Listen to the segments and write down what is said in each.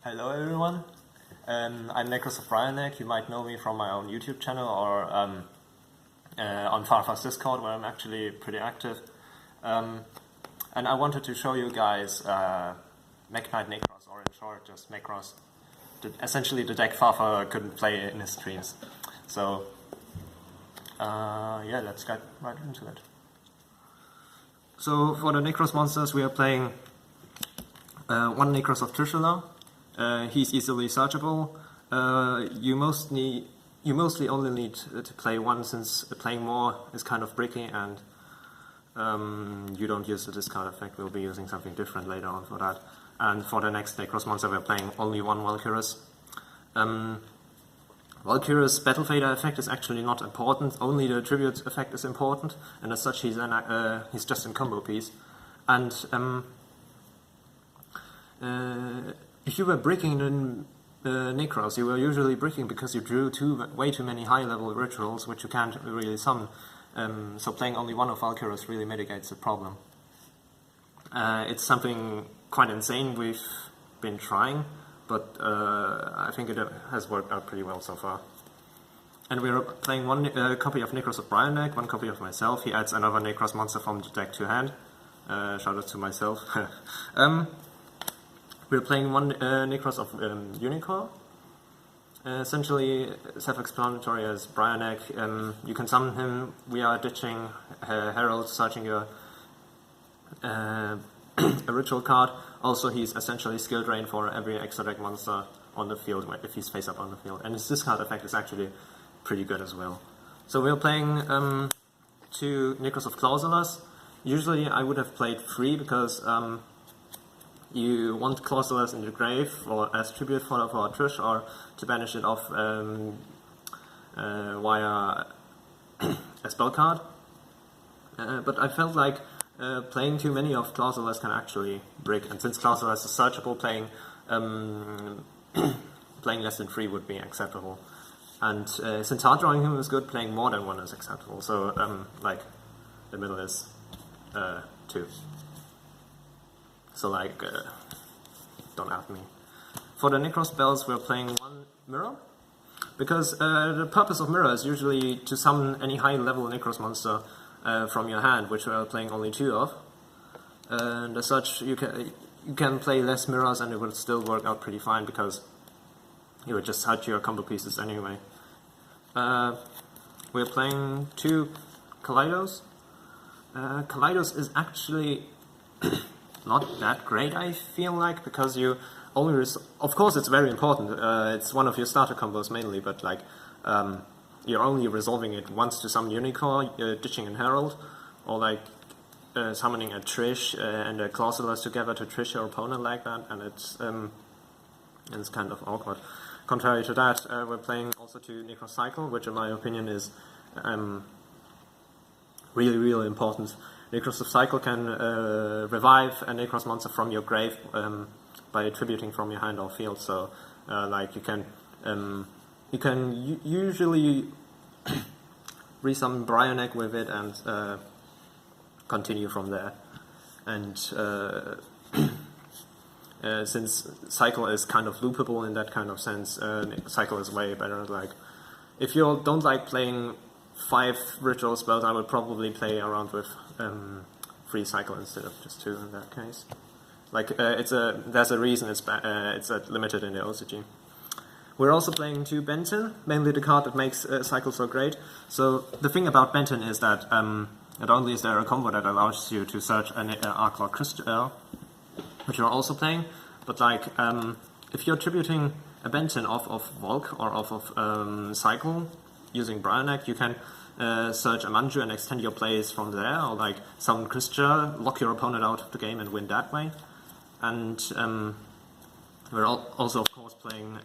Hello everyone, I'm Nekroz of Mekk. You might know me from my own YouTube channel or on Farfa's Discord, where I'm actually pretty active. And I wanted to show you guys Mekk Nekroz, or in short, just Nekroz. Essentially the deck Farfa couldn't play in his streams. So yeah, let's get right into it. So for the Nekroz monsters, we are playing one Nekroz of Trishula. He's easily searchable. You mostly only need to play one, since playing more is kind of bricky, and you don't use the discard effect. We'll be using something different later on for that. And for the next Nekroz monster, we're playing only one Valkyrus. Valkyrus' Battle Fader effect is actually not important. Only the Tribute effect is important, and as such, he's just a combo piece. And if you were bricking in Nekroz, you were usually bricking because you drew way too many high-level rituals, which you can't really summon. So playing only one of Valkyrus really mitigates the problem. It's something quite insane we've been trying, but I think it has worked out pretty well so far. And we're playing one copy of Nekroz of Nekk, one copy of myself. He adds another Nekroz monster from the deck to hand. Shout out to myself. We're playing one Nekroz of Unicorn. Essentially self-explanatory as Nekk. You can summon him. We are ditching Herald, searching your a ritual card. Also, he's essentially skill drain for every extra deck monster on the field if he's face up on the field. And his discard effect is actually pretty good as well. So we're playing two Nekroz of Clausulas. Usually I would have played 3 because you want Clausulas in your grave or as tribute for Trish, or to banish it off via a spell card. But I felt like playing too many of Clausulas can actually brick, and since Clausulas is searchable, playing playing less than 3 would be acceptable. And since hard drawing him is good, playing more than 1 is acceptable. So like the middle is 2. So like, don't at me. For the Nekroz spells, we're playing one Mirror, because the purpose of Mirror is usually to summon any high-level Nekroz monster from your hand, which we're playing only 2 of. And as such, you can play less Mirrors and it will still work out pretty fine, because you would just hurt your combo pieces anyway. We're playing 2 Kaleidos. Kaleidos is actually not that great, I feel like, because you only of course it's very important, it's one of your starter combos mainly, but like you're only resolving it once to summon Unicorn, ditching in Herald, or like summoning a Trish and a Clausulas together to Trish your opponent like that, and it's kind of awkward. Contrary to that, we're playing also to Nekroz Cycle, which in my opinion is really important. Nekroz of Cycle can revive a Nekroz monster from your grave by attributing from your hand or field. So, like you can usually resummon Nekk with it and continue from there. And since Cycle is kind of loopable in that kind of sense, Cycle is way better. Like, if you don't like playing 5 ritual spells, I would probably play around with 3 Cycle instead of just 2 in that case. Like there's a reason it's limited in the OCG. We're also playing 2 Benton, mainly the card that makes Cycle so great. So the thing about Benton is that not only is there a combo that allows you to search an Arclord Crystal, which you're also playing, but like if you're tributing a Benton off of Volk or off of Cycle using Nekk, you can search a Manju and extend your plays from there, or like summon Christia, lock your opponent out of the game and win that way. And we're also of course playing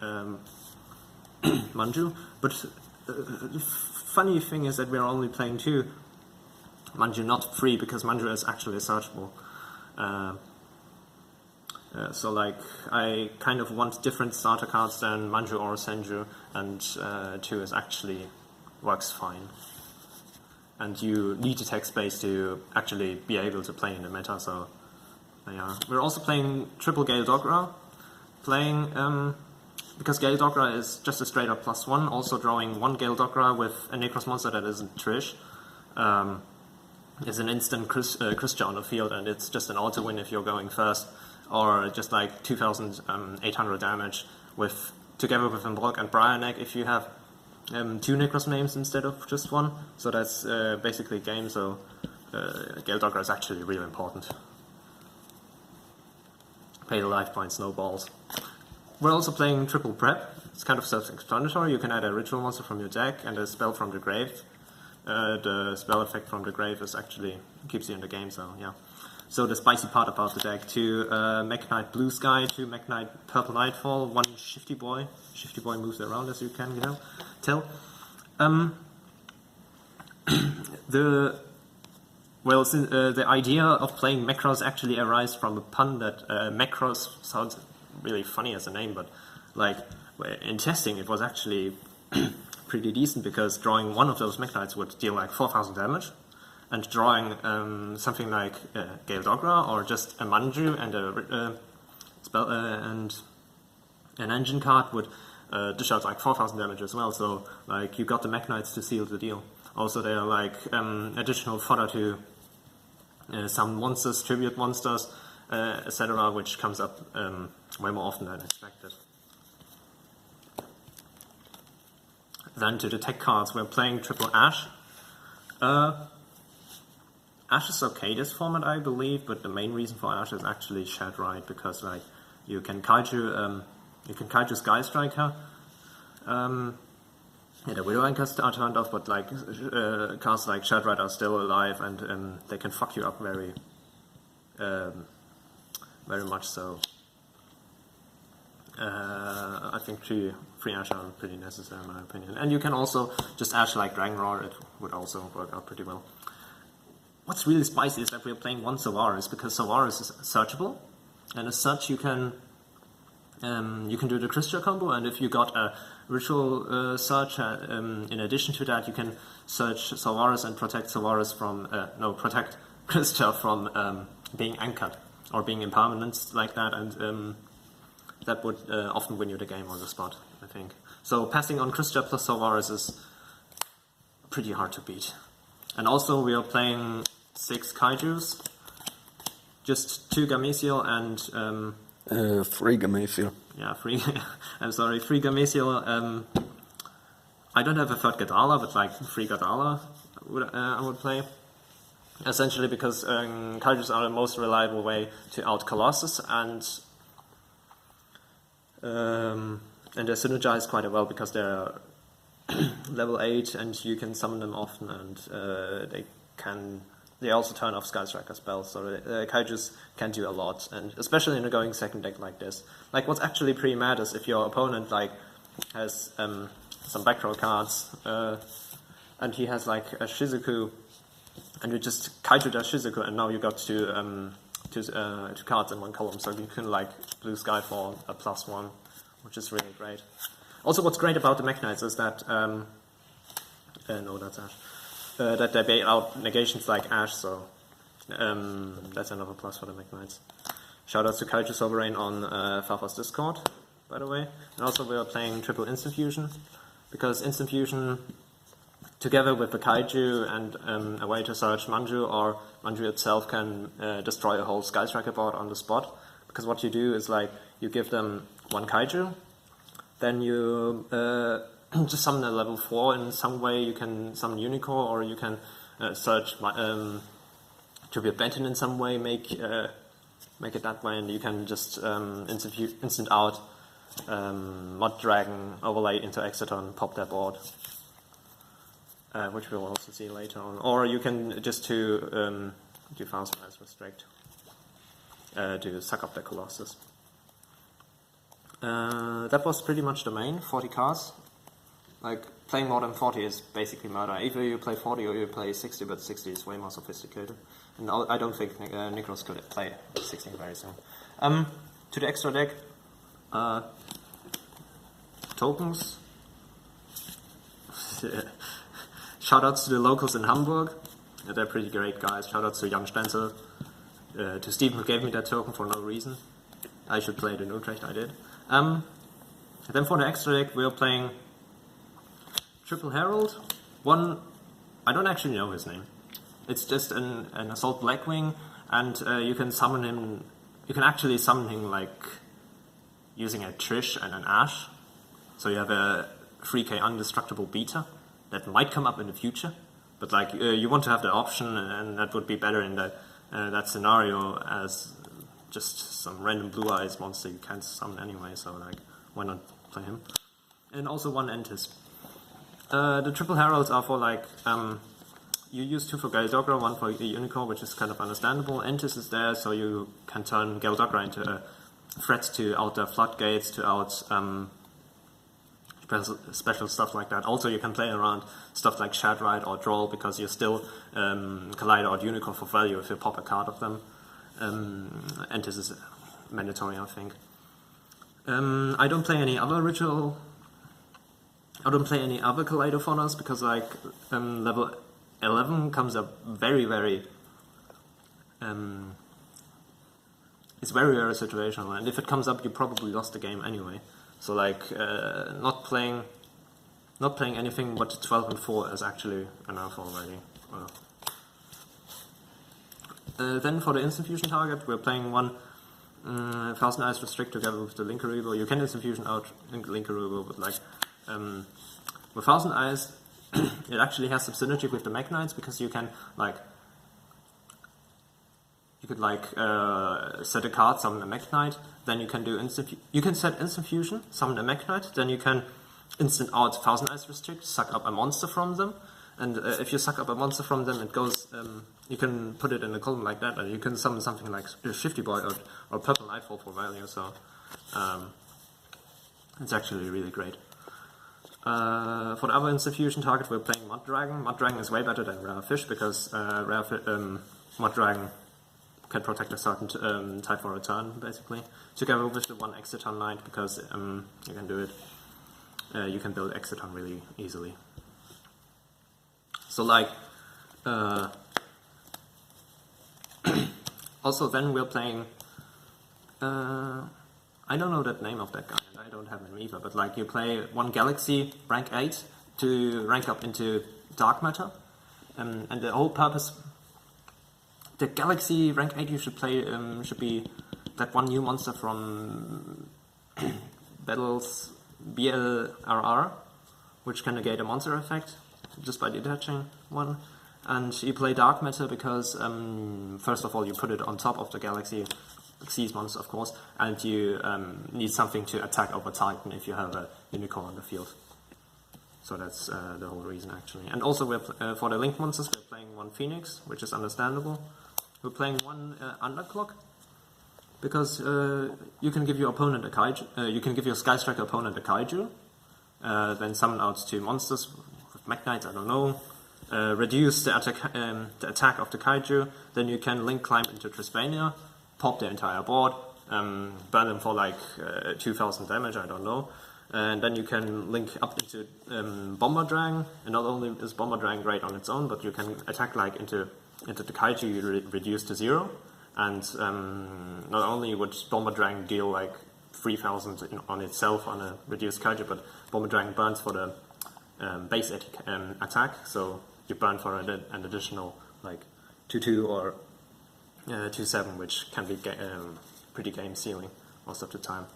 Manju, but the funny thing is that we're only playing 2 Manju, not 3, because Manju is actually searchable. So like, I kind of want different starter cards than Manju or Senju, and 2 is actually works fine. And you need to take space to actually be able to play in the meta, so yeah. We're also playing Triple Gale Dogra. playing, because Gale Dogra is just a straight up +1, also drawing 1 Gale Dogra with a Nekroz monster that isn't Trish. Is an instant Christian on the field, and it's just an auto win if you're going first, or just like 2,800 damage with together with Imbolc and Briarneck if you have 2 Nekroz names instead of just 1. So that's basically game. So Gale Dogra is actually really important. Pay the life points, no balls. We're also playing triple prep. It's kind of self-explanatory. You can add a ritual monster from your deck and a spell from the grave. The spell effect from the grave is actually keeps you in the game, so yeah. So the spicy part about the deck: 2 Mekk Knight Blue Sky, 2 Mekk Knight Purple Nightfall, 1 Shifty Boy. Shifty Boy moves around, as you can tell. The idea of playing Nekroz actually arises from a pun that Nekroz sounds really funny as a name, but like in testing it was actually pretty decent, because drawing 1 of those Mekk Knights would deal like 4,000 damage, and drawing something like Gale Dogra or just a Manju and a spell and an engine card would dish out like 4,000 damage as well. So like you got the Mekk Knights to seal the deal. Also they are like additional fodder to some monsters, tribute monsters, etc., which comes up way more often than expected. Then to the tech cards, we're playing triple Ash. Ash is okay this format, I believe, but the main reason for Ash is actually Shadraite, because like you can kaiju Sky Striker. Yeah, the Widow Anchors are turned off, but like cards like Shadraite are still alive, and they can fuck you up very much. So I think 3 Ash are pretty necessary in my opinion. And you can also just Ash like Dragon Roar, it would also work out pretty well. What's really spicy is that we're playing 1 Savaris, because Savaris is searchable, and as such you can do the Christia combo, and if you got a ritual search, in addition to that you can search Savaris and protect Savaris from, protect Christia from being anchored or being impermanent like that, and that would often win you the game on the spot, I think. So passing on Christia plus Savaris is pretty hard to beat. And also we are playing 6 Kaijus, just 2 Gameciel and 3 Gameciel. Yeah, 3. I'm sorry, 3 Gameciel. I don't have a 3rd Gadala, but like 3 Gadala I would play. Essentially because Kaijus are the most reliable way to out Colossus, and they synergize quite well because they're level 8 and you can summon them often, and they also turn off Sky Striker spells, so Kaijus can do a lot, and especially in a going second deck like this. Like what's actually pretty mad is if your opponent like has some back row cards and he has like a Shizuku, and you just Kaiju dash Shizuku, and now you got 2 cards in 1 column, so you can like blue sky for a +1, which is really great. Also, what's great about the Mekk Knights is that no, that's Ash. That they bail out negations like Ash, so that's another plus for the Mekk Knights. Shoutouts to Kaiju Sovereign on Farfa's Discord, by the way. And also we are playing triple Instant Fusion, because Instant Fusion, together with the Kaiju and a way to search Manju, or Manju itself can destroy a whole Sky Striker board on the spot. Because what you do is like, you give them 1 Kaiju, then you just summon a level 4 in some way. You can summon Unicorn, or you can search Tribute Benton in some way, make it that way, and you can just instant out Mod Dragon, overlay into Exeton, pop that board, which we'll also see later on. Or you can just do Fast Rise Restrict to suck up the Colossus. That was pretty much the main, 40 cards. Like, playing more than 40 is basically murder. Either you play 40 or you play 60, but 60 is way more sophisticated. And I don't think Nekroz could play 16 very soon. To the extra deck, tokens. Shoutouts to the locals in Hamburg. They're pretty great guys. Shoutouts to Jan Stenzel, to Steve who gave me that token for no reason. I should play the Utrecht, I did. Then for the extra deck, we're playing Triple Herald. One, I don't actually know his name. It's just an Assault Blackwing, and you can summon him. You can actually summon him like using a Trish and an Ash. So you have a 3k undestructible beta that might come up in the future, but like you want to have the option, and that would be better in that scenario as just some random blue eyes monster you can't summon anyway. So like, why not play him? And also one Entis. The Triple Heralds are for like you use 2 for Galdogra, 1 for the Unicorn, which is kind of understandable. Entis is there so you can turn Galdogra into a threat to out the floodgates, to out special stuff like that. Also, you can play around stuff like Shadrite or Droll because you still collide out Unicorn for value if you pop a card of them. Entis is mandatory, I think. I don't play any other ritual. I don't play any other Kaleidophonas because like level 11 comes up very, very. It's very, very situational, and if it comes up, you probably lost the game anyway. So like, not playing anything but 12 and 4 is actually enough already. Then for the instant fusion target, we're playing one 1000 Eyes Restrict together with the Linkarubo. You can instant fusion out Linkarubo, but like with 1000 Eyes, it actually has some synergy with the Mekk Knights because you can like set a card, summon a Mekk Knight, then you can do you can set instant fusion, summon a Mekk Knight, then you can instant out 1000 Eyes Restrict, suck up a monster from them, and if you suck up a monster from them, it goes. You can put it in a column like that, and you can summon something like Shifty Boy or Purple Nightfall for value. So it's actually really great. For the other instant fusion target, we're playing Mud Dragon. Mud Dragon is way better than Rare Fish because Mud Dragon can protect a certain type for a turn, basically. Together with the one Exiton Knight, because you can do it. You can build Exiton really easily. So like, also then we're playing, I don't know the name of that guy, and I don't have him either, but like you play one Galaxy rank 8 to rank up into Dark Matter, and the whole purpose, the Galaxy rank 8 you should play should be that one new monster from Battles BLRR, which can negate a monster effect just by detaching one. And you play Dark Matter because, first of all, you put it on top of the Galaxy Xyz monster, of course, and you need something to attack over Titan if you have a Unicorn on the field. So that's the whole reason, actually. And also, for the Link monsters, we're playing one Phoenix, which is understandable. We're playing one Underclock, because you can give your opponent a Kaiju, you can give your Sky Striker opponent a Kaiju, then summon out 2 monsters with Mekk Knights, I don't know, reduce the attack of the Kaiju, then you can Link Climb into Trisvania, pop the entire board, burn them for like 2000 damage, I don't know, and then you can link up into Bomber Dragon, and not only is Bomber Dragon great on its own, but you can attack like into the Kaiju you reduce to 0, and not only would Bomber Dragon deal like 3000 on itself on a reduced Kaiju, but Bomber Dragon burns for the base attack, so you burn for an additional like 2/2 or 2/7, which can be pretty game sealing most of the time.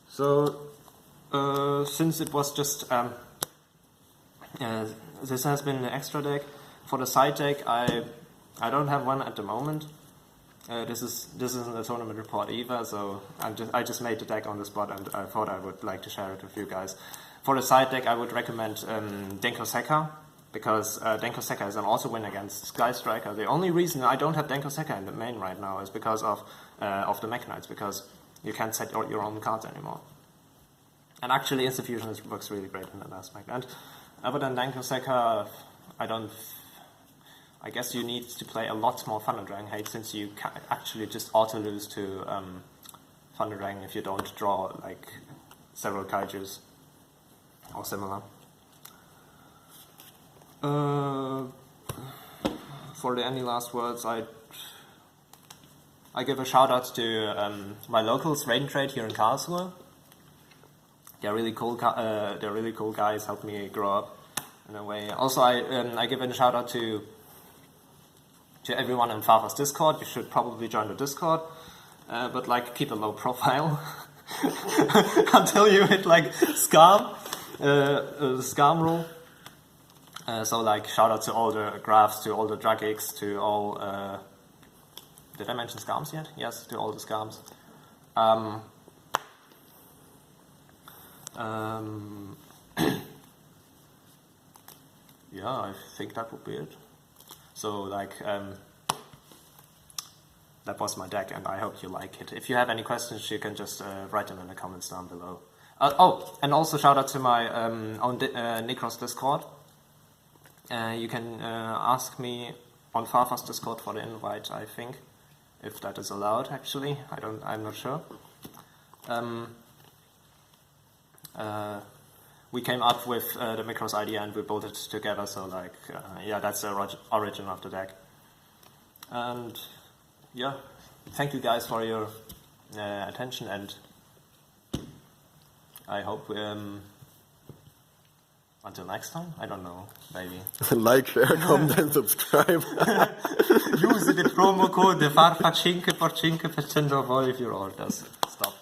So since it was just this has been an extra deck. For the side deck, I don't have one at the moment. This isn't a tournament report either, so I just made the deck on the spot, and I thought I would like to share it with you guys. For the side deck, I would recommend Denko Sekka, because Denko Sekka is an also win against Sky Striker. The only reason I don't have Denko Sekka in the main right now is because of the Mekk Knights, because you can't set your own cards anymore. And actually, Instant Fusion works really great in that aspect. And other than Denko Sekka, I guess you need to play a lot more Thunder Dragon Hate, since you can actually just auto lose to Thunder Dragon if you don't draw like several Kaijus or similar. For any last words, I give a shout out to my locals, Raid and Trade here in Karlsruhe. they're really cool. They're really cool guys. Helped me grow up in a way. Also, I give a shout out to everyone in Farfa's Discord. You should probably join the Discord, but like keep a low profile until you hit like scam rule. So like shout out to all the graphs, to all the dragics, to all. Did I mention scams yet? Yes, to all the scams. Yeah, I think that would be it. So like that was my deck, and I hope you like it. If you have any questions, you can just write them in the comments down below. And also shout out to my own Nekroz Discord. You can ask me on Farfa's Discord for the invite, I think, if that is allowed. Actually, I'm not sure. We came up with the Nekroz idea and we built it together. So like, yeah, that's the origin of the deck. And yeah, thank you guys for your attention, and I hope until next time. I don't know, maybe. Like, share, comment, and subscribe. Use the promo code FarfaYGO for 5% off all of your orders. Stop.